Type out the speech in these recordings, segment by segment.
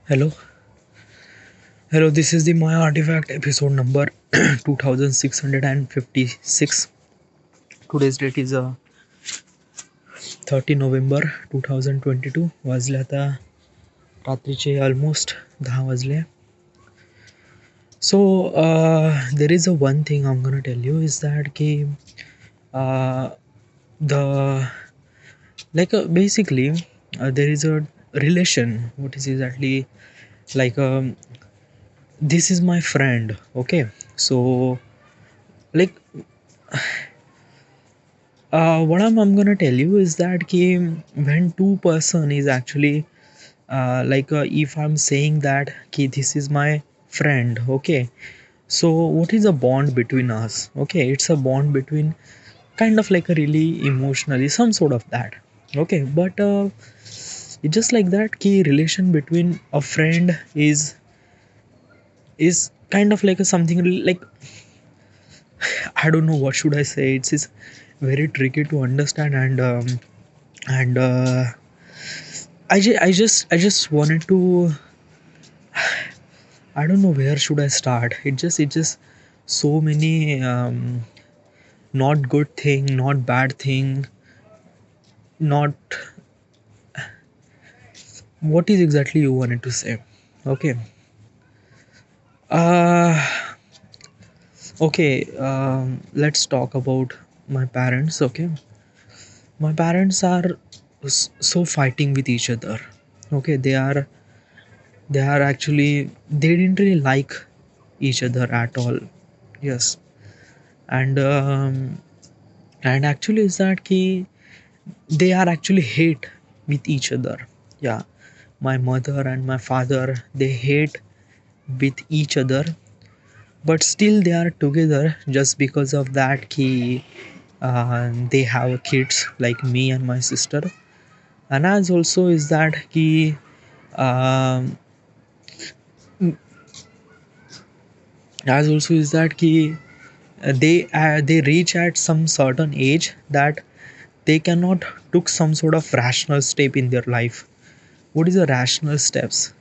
Hello, hello. This is the My Artifact episode number 2656. Today's date is 30 November 2022. वाजले आता रात्रीचे almost 10 वाजले. So there is a one thing I'm gonna tell you is that ki the basically there is a relation. What is exactly like this is my friend. Okay, so like what I'm gonna tell you is that ki when two person is actually if I'm saying that ki this is my friend, okay, so what is a bond between us? Okay, it's a bond between kind of like a really emotionally some sort of that. Okay, but it's just like that ki relation between a friend is kind of like a something like I don't know what should I say. It's very tricky to understand and I just wanted to I don't know where should I start. It just so many not good thing, not bad thing, not what is exactly you wanted to say. Okay. Uh okay, let's talk about my parents, okay? My parents are so fighting with each other. Okay, they are actually they didn't really like each other at all. Yes. And actually is that key they are actually hate with each other. Yeah, my mother and my father, they hate with each other, but still they are together just because of that key they have kids like me and my sister. And as also is that key um, as also is that key they reach at some certain age that they cannot took some sort of rational step in their life. What is the rational steps?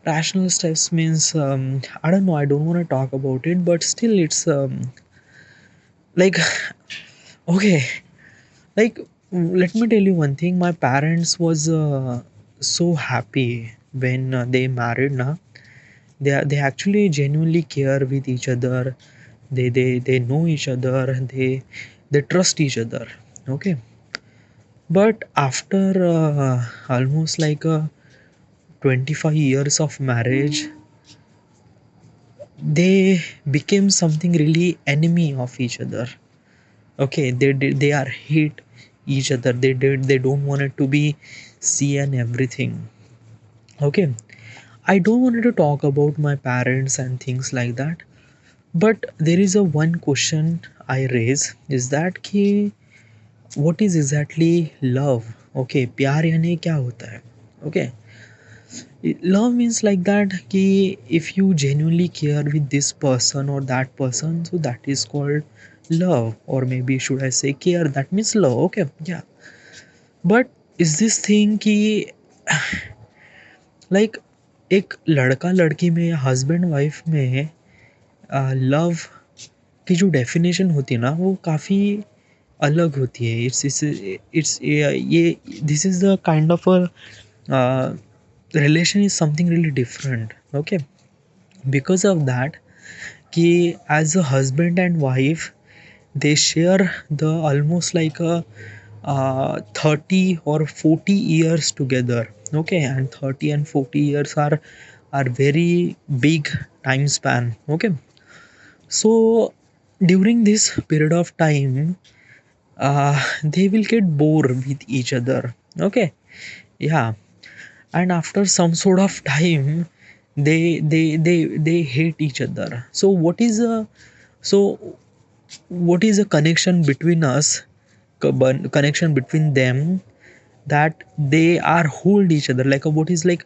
Rational steps means I don't know, I don't want to talk about it, but still it's like okay, like let me tell you one thing. My parents was so happy when they married now. They actually genuinely care with each other. They know each other. They trust each other. Okay, but after almost like 25 years of marriage, they became something really enemy of each other. Okay, they are hate each other. They don't want it to be see and everything. Okay, I don't want to talk about my parents and things like that, but there is a one question I raise is that कि what is exactly love? Okay, प्यार यानी क्या होता है? Okay, love means like that कि if you genuinely care with this person or that person, so that is called love, or maybe should I say care, that means love. Okay, yeah, but is this thing कि like एक लड़का लड़की में या husband wife में love की जो definition होती है ना वो काफ़ी अलग होती है. इट्स ये this is the kind of a relation is something really different. Okay, because of that कि as a husband and wife they share the almost like a 30 or 40 years together. Okay, and 30 and 40 years are very big time span. Okay, so during this period of time they will get bored with each other. Okay, yeah, and after some sort of time they hate each other. So so what is a connection between us, connection between them, that they are hold each other like what is like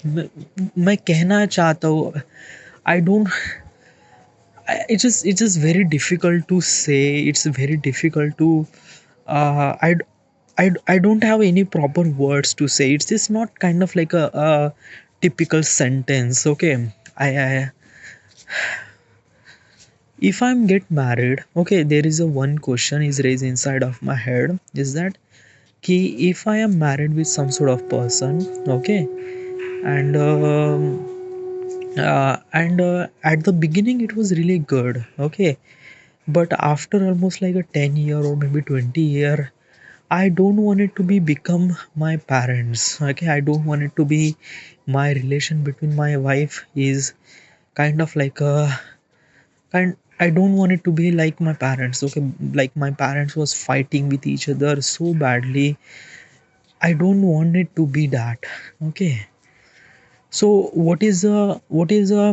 मैं मैं कहना चाहता हूँ I don't it's just very difficult to say. It's very difficult to I I don't have any proper words to say. It's just not kind of like a typical sentence. Okay, I if I'm get married, okay, there is a one question is raised inside of my head, is that ki if I am married with some sort of person, okay, and at the beginning it was really good, okay, but after almost like a 10-year or maybe 20-year, I don't want it to be become my parents. Okay, I don't want it to be my relation between my wife is kind of like a kind. I don't want it to be like my parents. Okay, like my parents was fighting with each other so badly. I don't want it to be that. Okay. So what is a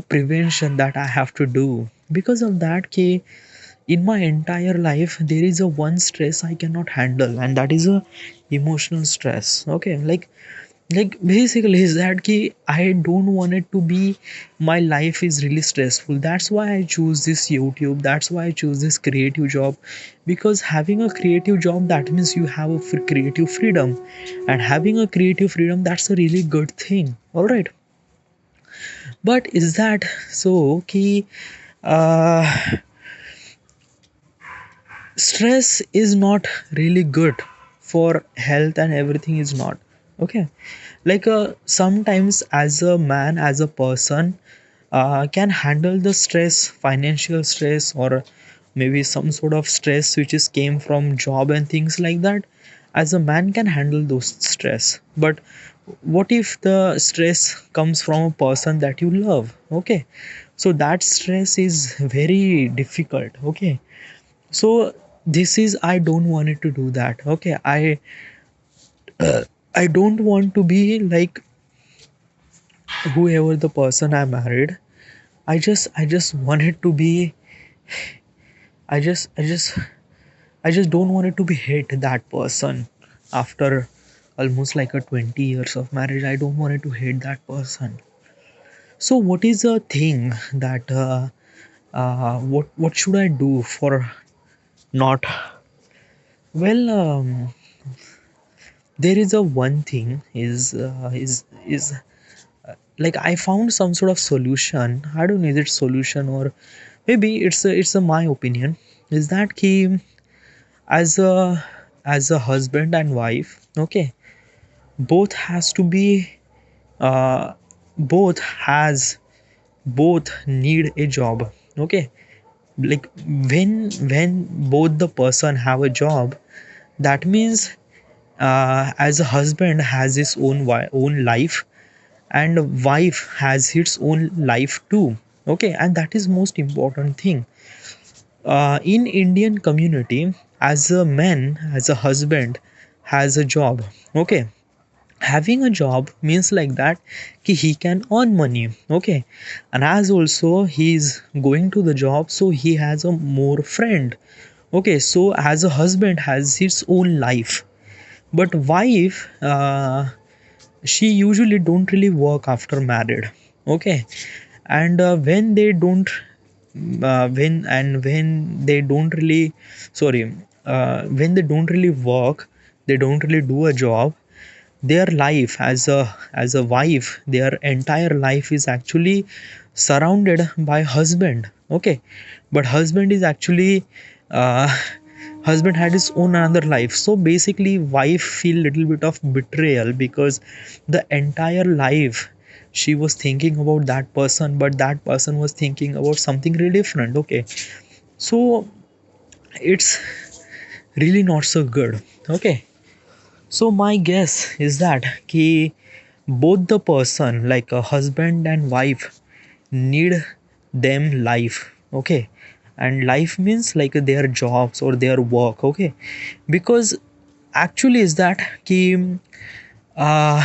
prevention that I have to do? Because of that, okay, in my entire life there is a one stress I cannot handle, and that is a emotional stress. Okay, like basically is that ki I don't want it to be my life is really stressful. That's why I choose this YouTube. That's why I choose this creative job, because having a creative job, that means you have a creative freedom, and having a creative freedom, that's a really good thing. All right, but is that so ki uh stress is not really good for health, and everything is not okay. Like sometimes as a man, as a person, can handle the stress, financial stress, or maybe some sort of stress which is came from job and things like that. As a man can handle those stress, but what if the stress comes from a person that you love? Okay, so that stress is very difficult. Okay, so this is, I don't want it to do that. Okay, I don't want to be like whoever the person I married. I just want it to be, i just i just I just don't want it to be hate that person after almost like a 20 years of marriage. I don't want it to hate that person. So what is a thing that what should I do for not, well, there is a one thing is like I found some sort of solution. I don't know, is it solution or maybe it's a my opinion, is that key, as a husband and wife, okay, both has to be uh both has both need a job. Okay, like when both the person have a job, that means as a husband has his own life, and wife has its own life too. Okay, and that is most important thing in Indian community. As a man, as a husband has a job. Okay, having a job means like that ki he can earn money. Okay, and as also he is going to the job, so he has a more friend. Okay, so as a husband has his own life, but wife, she usually don't really work after married. Okay, and when they don't really, sorry, when they don't really work, they don't really do a job, their life as a wife, their entire life is actually surrounded by husband. Okay, but husband is actually uh, husband had his own another life, so basically wife feel little bit of betrayal, because the entire life she was thinking about that person, but that person was thinking about something really different. Okay, so it's really not so good. Okay, so my guess is that ki both the person, like a husband and wife, need them life. Okay, and life means like their jobs or their work. Okay, because actually is that ki uh,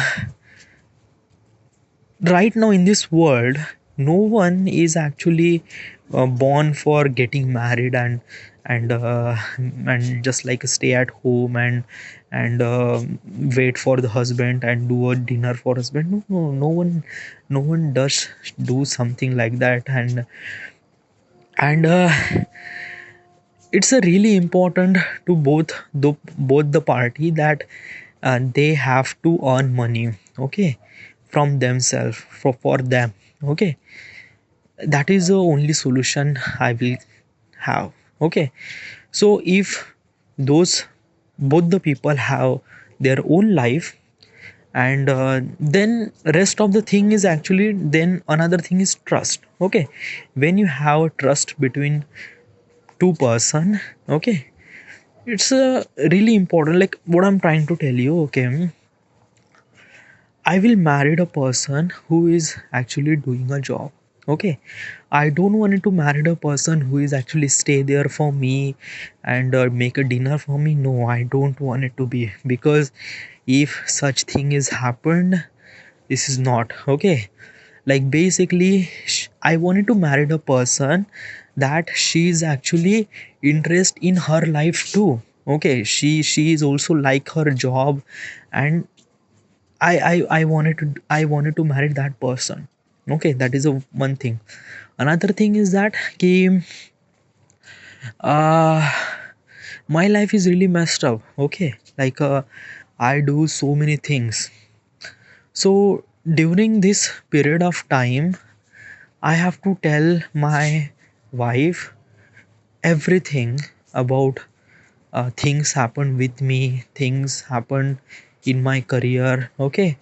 right now in this world, no one is actually born for getting married and just like stay at home and wait for the husband and do a dinner for husband. No, no, no one does do something like that. And it's a really important to both the party that they have to earn money, okay, from themselves, for them, okay. That is the only solution I will have, okay. So if those both the people have their own life, and then rest of the thing is actually, then another thing is trust, okay. When you have a trust between two person, okay, it's really important. Like what I'm trying to tell you, okay, I will marry a person who is actually doing a job. Okay. I don't want to marry a person who is actually stay there for me and make a dinner for me. No, I don't want it to be, because if such thing is happened, this is not okay. Like basically, I wanted to marry a person that she is actually interest in her life too. Okay, she is also like her job, and I wanted to marry that person. Okay, that is a one thing. Another thing is that ki, uh, my life is really messed up. Okay, like I do so many things. So during this period of time, I have to tell my wife everything about things happen with me, things happen in my career, okay.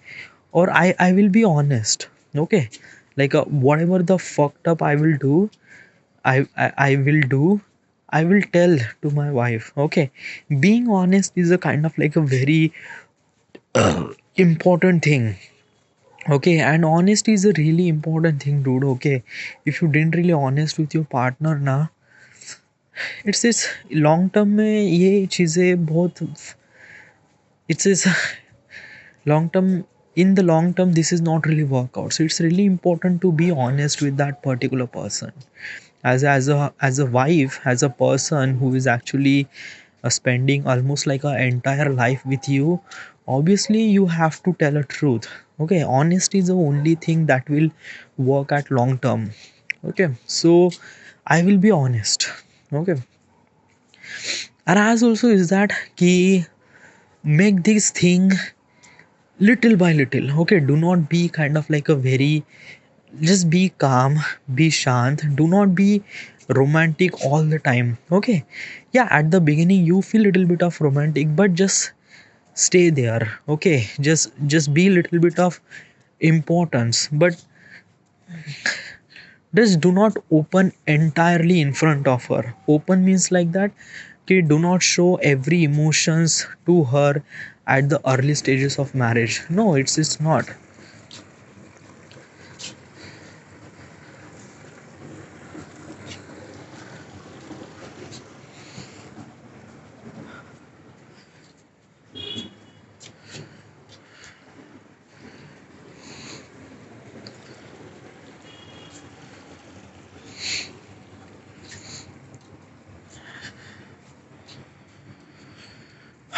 Or I will be honest, okay. Like whatever the fucked up I will do, I will do, I will tell to my wife, okay. Being honest is a kind of like a very important thing, okay. And honesty is a really important thing, dude, okay. If you didn't really honest with your partner ना, it's इस long term में ये चीज़ें बहुत, it's इस long term, in the long term this is not really work out. So it's really important to be honest with that particular person. As a wife, as a person who is actually spending almost like a entire life with you, obviously you have to tell a truth, okay. Honesty is the only thing that will work at long term, okay. So I will be honest, okay. And as also is that key, make this thing little by little, okay. Do not be kind of like a very, just be calm, be shant, do not be romantic all the time, okay. Yeah, at the beginning you feel little bit of romantic, but just stay there, okay. Just be little bit of importance, but just do not open entirely in front of her. Open means like that, okay. Do not show every emotions to her at the early stages of marriage. No, it's not.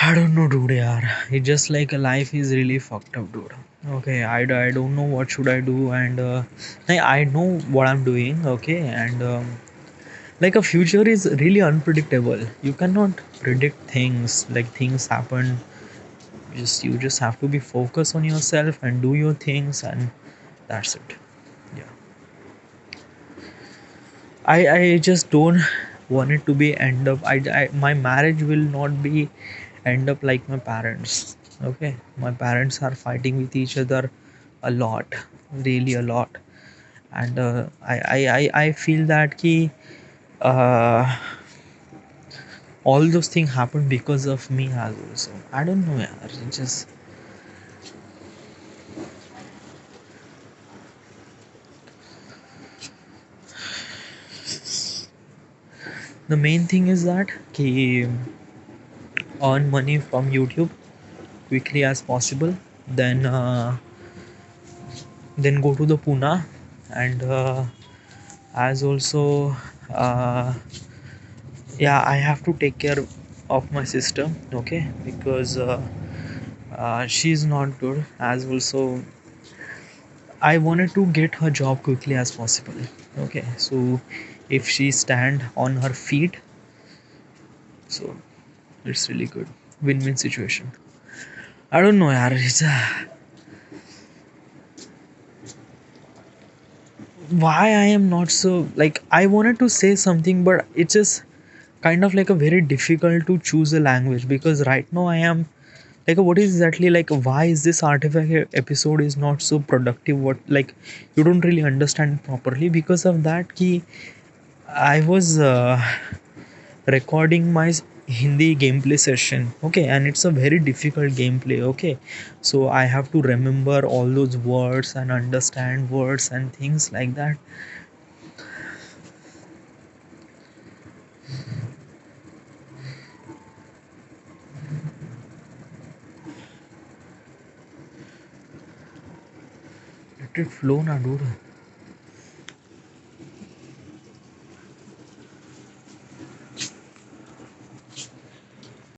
I don't know, dude. Yeah, it's just like life is really fucked up, dude. Okay, I don't know what should I do, and I know what I'm doing. Okay, and like a future is really unpredictable. You cannot predict things. Like things happen. You just have to be focused on yourself and do your things, and that's it. Yeah. I just don't want it to be end up. My marriage will not be end up like my parents. Okay, my parents are fighting with each other a lot, really a lot, and I feel that ki uh, all those things happen because of me as also. I don't know, yaar. It's just the main thing is that ki earn money from YouTube quickly as possible, then go to the Pune, and as also uh, yeah, I have to take care of my sister, okay, because she's not good. As also I wanted to get her job quickly as possible, okay. So if she stand on her feet, So it's really good. Win-win situation. I don't know, yaar. Why I am not so like I wanted to say something, but it's just kind of like a very difficult to choose a language because right now I am like what is exactly like why is this artifact episode is not so productive, what like you don't really understand properly because of that key. I was recording my Hindi gameplay session, okay, and it's a very difficult gameplay, okay, so I have to remember all those words and understand words and things like that. Let it flow na dude.